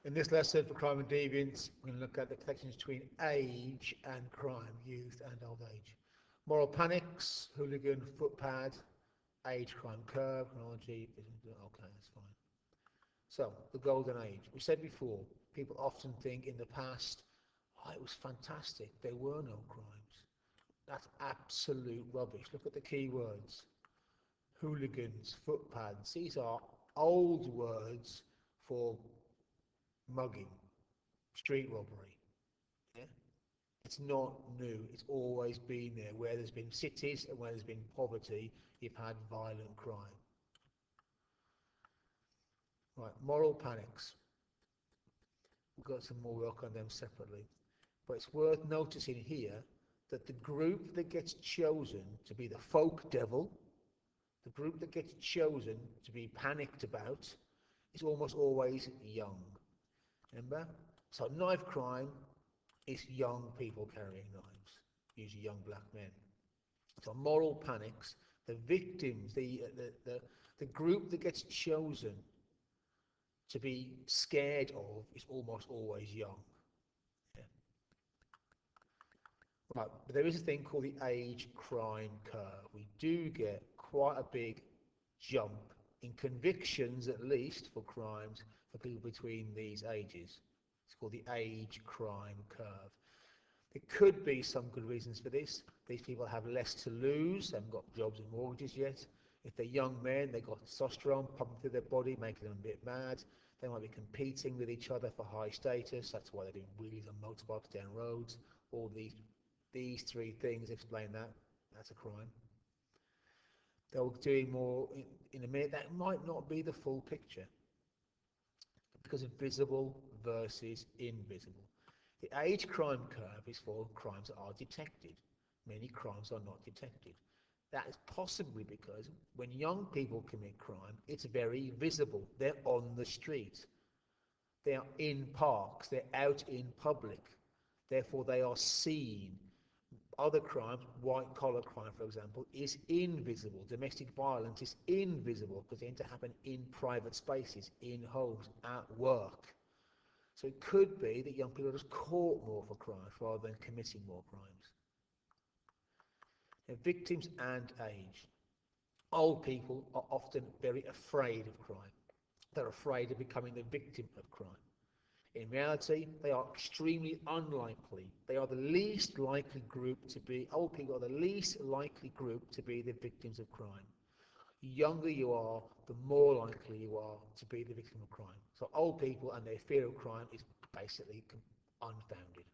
In this lesson for crime and deviance, we're going to look at the connections between age and crime, youth and old age. Moral panics, hooligan, footpad, age, crime curve, chronology. Okay, that's fine. So, the golden age. We said before, people often think in the past, oh, it was fantastic, there were no crimes. That's absolute rubbish. Look at the key words. Hooligans, footpads. These are old words for mugging, street robbery. Yeah? It's not new. It's always been there. Where there's been cities and where there's been poverty, you've had violent crime. Right, moral panics. We've got some more work on them separately. But it's worth noticing here that the group that gets chosen to be the folk devil, the group that gets chosen to be panicked about, is almost always young. Remember? So knife crime is young people carrying knives, usually young black men. So moral panics, the victims, the group that gets chosen to be scared of is almost always young. Yeah. Right, but there is a thing called the age crime curve. We do get quite a big jump in convictions, at least for crimes, for people between these ages. It's called the age crime curve. There could be some good reasons for this. These people have less to lose, they haven't got jobs and mortgages yet. If they're young men, they've got testosterone pumping through their body, making them a bit mad. They might be competing with each other for high status. That's why they're doing wheelies on motorbikes down roads. All these three things explain that. That's a crime. They're doing more in a minute. That might not be the full picture because of visible versus invisible. The age crime curve is for crimes that are detected. Many crimes are not detected. That is possibly because when young people commit crime, it's very visible. They're on the street. They are in parks. They're out in public. Therefore, they are seen. Other crimes, white-collar crime, for example, is invisible. Domestic violence is invisible because they tend to happen in private spaces, in homes, at work. So it could be that young people are just caught more for crimes rather than committing more crimes. Now, victims and age. Old people are often very afraid of crime. They're afraid of becoming the victim of crime. In reality, they are extremely unlikely. They are the least likely group to be, old people are the least likely group to be the victims of crime. The younger you are, the more likely you are to be the victim of crime. So old people and their fear of crime is basically unfounded.